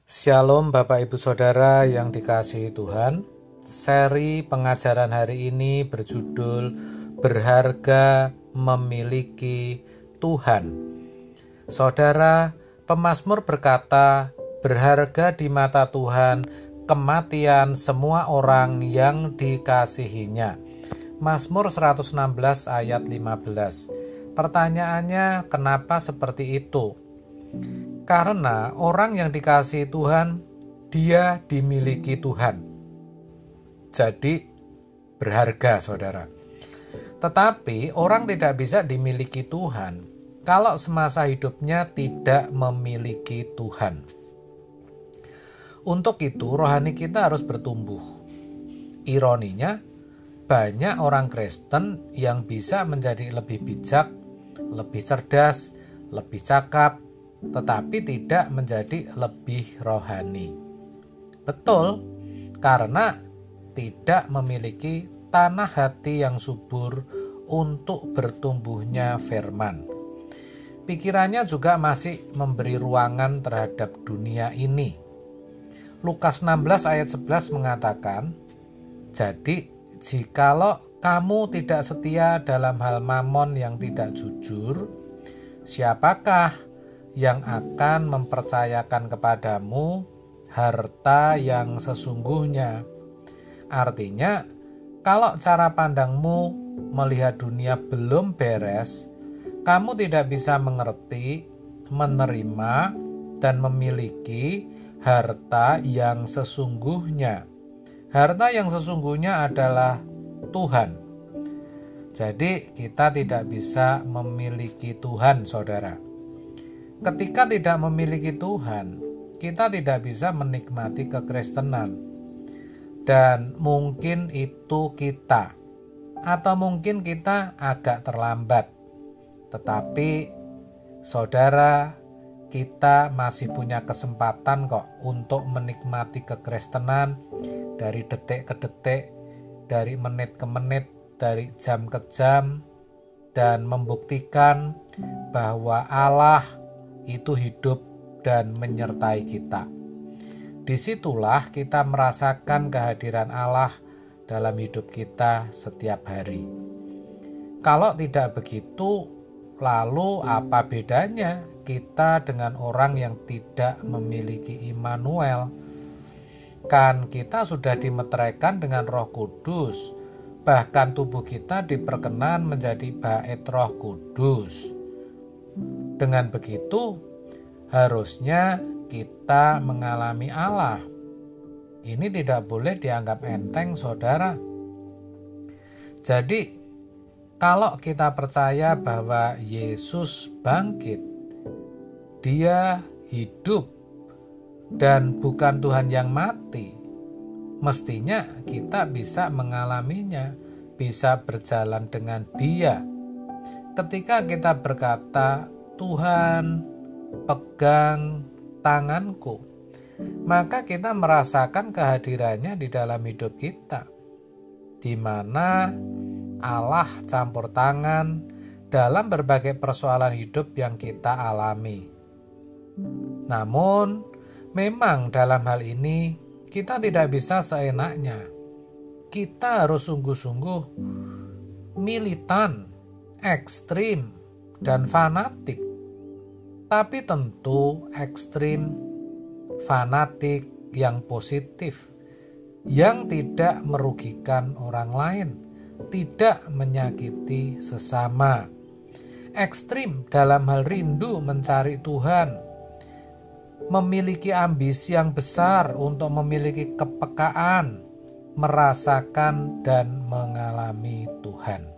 Shalom Bapak Ibu Saudara yang dikasihi Tuhan. Seri pengajaran hari ini berjudul Berharga Memiliki Tuhan. Saudara, pemazmur berkata, berharga di mata Tuhan kematian semua orang yang dikasihinya. Mazmur 116 ayat 15. Pertanyaannya, kenapa seperti itu? Karena orang yang dikasihi Tuhan, dia dimiliki Tuhan. Jadi berharga, saudara. Tetapi orang tidak bisa dimiliki Tuhan kalau semasa hidupnya tidak memiliki Tuhan. Untuk itu rohani kita harus bertumbuh. Ironinya, banyak orang Kristen yang bisa menjadi lebih bijak, lebih cerdas, lebih cakap, tetapi tidak menjadi lebih rohani. Betul, karena tidak memiliki tanah hati yang subur untuk bertumbuhnya firman. Pikirannya juga masih memberi ruangan terhadap dunia ini. Lukas 16 ayat 11 mengatakan, jadi jikalau kamu tidak setia dalam hal mamon yang tidak jujur, siapakah yang akan mempercayakan kepadamu harta yang sesungguhnya? Artinya, kalau cara pandangmu melihat dunia belum beres, kamu tidak bisa mengerti, menerima, dan memiliki harta yang sesungguhnya. Harta yang sesungguhnya adalah Tuhan. Jadi, kita tidak bisa memiliki Tuhan, saudara. Ketika tidak memiliki Tuhan, kita tidak bisa menikmati kekristenan. Dan mungkin itu kita, atau mungkin kita agak terlambat. Tetapi saudara, kita masih punya kesempatan kok untuk menikmati kekristenan dari detik ke detik, dari menit ke menit, dari jam ke jam, dan membuktikan bahwa Allah itu hidup dan menyertai kita. Disitulah kita merasakan kehadiran Allah dalam hidup kita setiap hari. Kalau tidak begitu, lalu apa bedanya kita dengan orang yang tidak memiliki Immanuel? Kan kita sudah dimeteraikan dengan Roh Kudus, bahkan tubuh kita diperkenan menjadi bait Roh Kudus. Dengan begitu, harusnya kita mengalami Allah. Ini tidak boleh dianggap enteng, saudara. Jadi, kalau kita percaya bahwa Yesus bangkit, Dia hidup, dan bukan Tuhan yang mati, mestinya kita bisa mengalaminya, bisa berjalan dengan Dia. Ketika kita berkata, Tuhan, pegang tanganku, maka kita merasakan kehadirannya di dalam hidup kita, di mana Allah campur tangan dalam berbagai persoalan hidup yang kita alami. Namun, memang dalam hal ini kita tidak bisa seenaknya. Kita harus sungguh-sungguh militan, ekstrim, dan fanatik. Tapi tentu ekstrim, fanatik yang positif, yang tidak merugikan orang lain, tidak menyakiti sesama. Ekstrim dalam hal rindu mencari Tuhan, memiliki ambisi yang besar untuk memiliki kepekaan, merasakan dan mengalami Tuhan.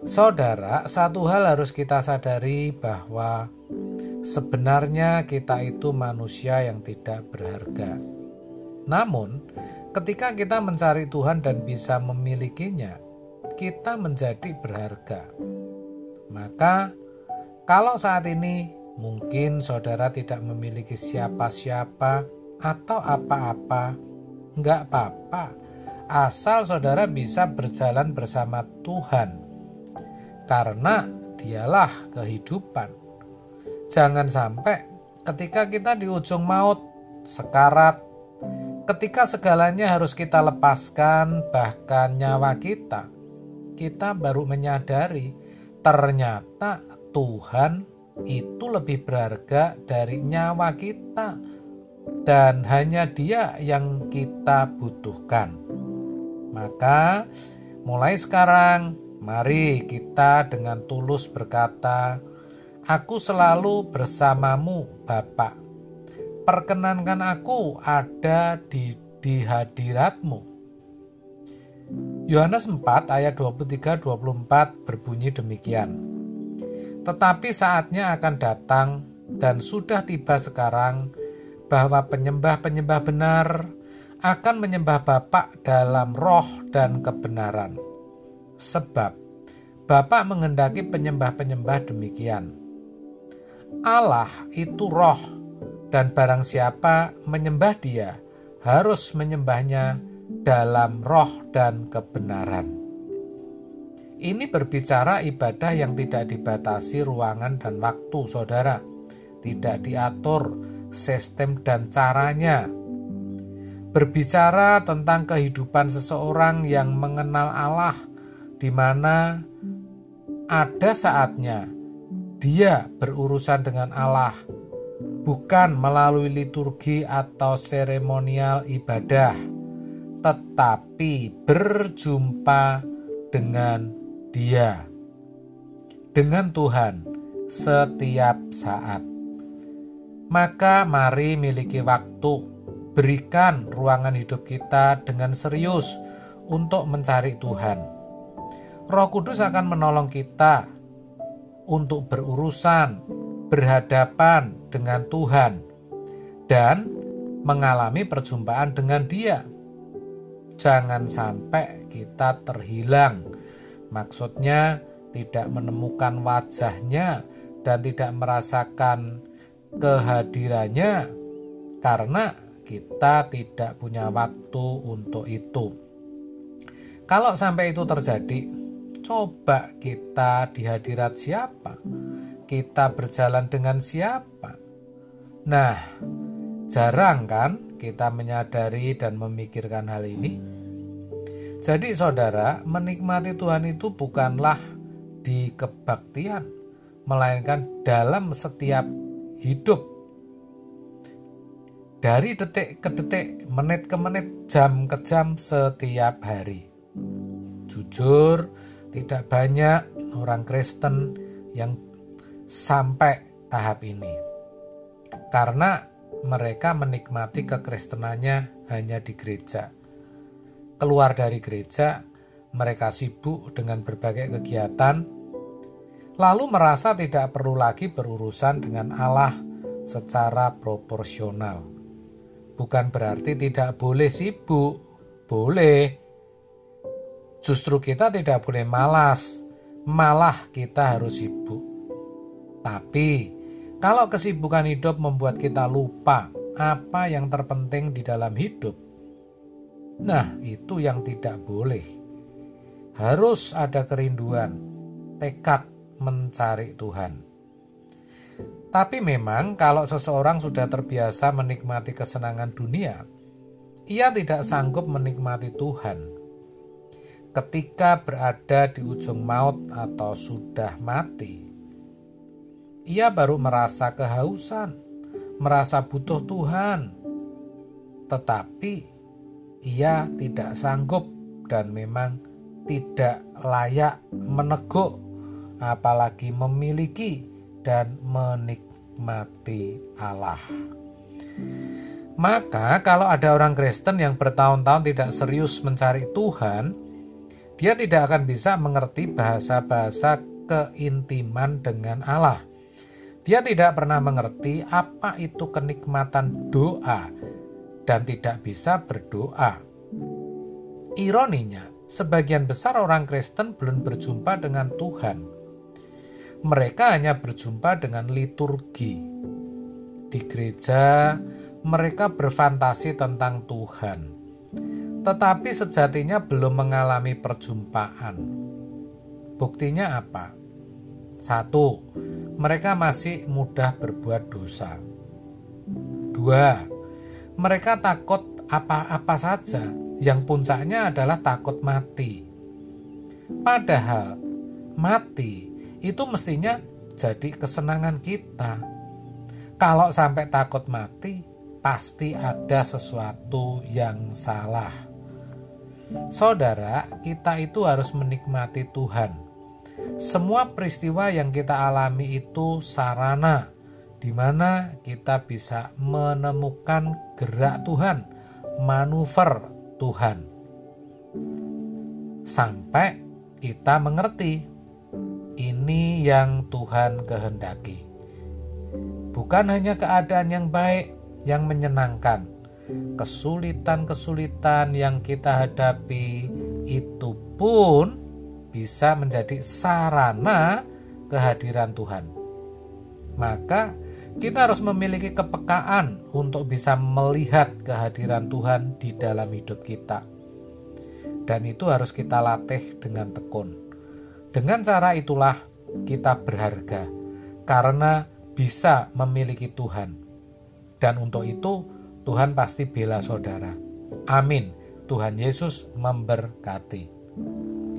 Saudara, satu hal harus kita sadari bahwa sebenarnya kita itu manusia yang tidak berharga. Namun, ketika kita mencari Tuhan dan bisa memilikinya, kita menjadi berharga. Maka, kalau saat ini mungkin saudara tidak memiliki siapa-siapa atau apa-apa, enggak apa-apa, asal saudara bisa berjalan bersama Tuhan. Karena Dialah kehidupan. Jangan sampai ketika kita di ujung maut, sekarat, ketika segalanya harus kita lepaskan, bahkan nyawa kita baru menyadari ternyata Tuhan itu lebih berharga dari nyawa kita dan hanya Dia yang kita butuhkan. Maka mulai sekarang mari kita dengan tulus berkata, "Aku selalu bersamamu, Bapa. Perkenankan aku ada di hadirat-Mu." Yohanes 4 ayat 23-24 berbunyi demikian. "Tetapi saatnya akan datang dan sudah tiba sekarang bahwa penyembah-penyembah benar akan menyembah Bapa dalam roh dan kebenaran. Sebab Bapa menghendaki penyembah-penyembah demikian. Allah itu roh, dan barang siapa menyembah Dia harus menyembahnya dalam roh dan kebenaran." Ini berbicara ibadah yang tidak dibatasi ruangan dan waktu, saudara. Tidak diatur sistem dan caranya. Berbicara tentang kehidupan seseorang yang mengenal Allah, di mana ada saatnya dia berurusan dengan Allah, bukan melalui liturgi atau seremonial ibadah, tetapi berjumpa dengan Dia, dengan Tuhan setiap saat. Maka mari miliki waktu, berikan ruangan hidup kita dengan serius untuk mencari Tuhan. Roh Kudus akan menolong kita untuk berurusan, berhadapan dengan Tuhan, dan mengalami perjumpaan dengan Dia. Jangan sampai kita terhilang. Maksudnya tidak menemukan wajahnya dan tidak merasakan kehadirannya karena kita tidak punya waktu untuk itu. Kalau sampai itu terjadi, coba kita di hadirat siapa? Kita berjalan dengan siapa? Nah, jarang kan kita menyadari dan memikirkan hal ini? Jadi saudara, menikmati Tuhan itu bukanlah di kebaktian, melainkan dalam setiap hidup. Dari detik ke detik, menit ke menit, jam ke jam, setiap hari. Jujur, tidak banyak orang Kristen yang sampai tahap ini. Karena mereka menikmati kekristenannya hanya di gereja. Keluar dari gereja, mereka sibuk dengan berbagai kegiatan, lalu merasa tidak perlu lagi berurusan dengan Allah secara proporsional. Bukan berarti tidak boleh sibuk, boleh. Justru kita tidak boleh malas, malah kita harus sibuk. Tapi, kalau kesibukan hidup membuat kita lupa apa yang terpenting di dalam hidup, nah, itu yang tidak boleh. Harus ada kerinduan, tekad mencari Tuhan. Tapi memang kalau seseorang sudah terbiasa menikmati kesenangan dunia, ia tidak sanggup menikmati Tuhan. Ketika berada di ujung maut atau sudah mati, ia baru merasa kehausan, merasa butuh Tuhan. Tetapi ia tidak sanggup dan memang tidak layak meneguk, apalagi memiliki dan menikmati Allah. Maka kalau ada orang Kristen yang bertahun-tahun tidak serius mencari Tuhan, dia tidak akan bisa mengerti bahasa-bahasa keintiman dengan Allah. Dia tidak pernah mengerti apa itu kenikmatan doa dan tidak bisa berdoa. Ironinya, sebagian besar orang Kristen belum berjumpa dengan Tuhan. Mereka hanya berjumpa dengan liturgi. Di gereja, mereka berfantasi tentang Tuhan, tetapi sejatinya belum mengalami perjumpaan. Buktinya apa? 1. Mereka masih mudah berbuat dosa. 2. Mereka takut apa-apa saja, yang puncaknya adalah takut mati. Padahal mati itu mestinya jadi kesenangan kita. Kalau sampai takut mati, pasti ada sesuatu yang salah. Saudara, kita itu harus menikmati Tuhan. Semua peristiwa yang kita alami itu sarana di mana kita bisa menemukan gerak Tuhan, manuver Tuhan. Sampai kita mengerti ini yang Tuhan kehendaki. Bukan hanya keadaan yang baik, yang menyenangkan. Kesulitan-kesulitan yang kita hadapi itu pun bisa menjadi sarana kehadiran Tuhan. Maka kita harus memiliki kepekaan untuk bisa melihat kehadiran Tuhan di dalam hidup kita. Dan itu harus kita latih dengan tekun. Dengan cara itulah kita berharga, karena bisa memiliki Tuhan. Dan untuk itu Tuhan pasti bela saudara. Amin. Tuhan Yesus memberkati.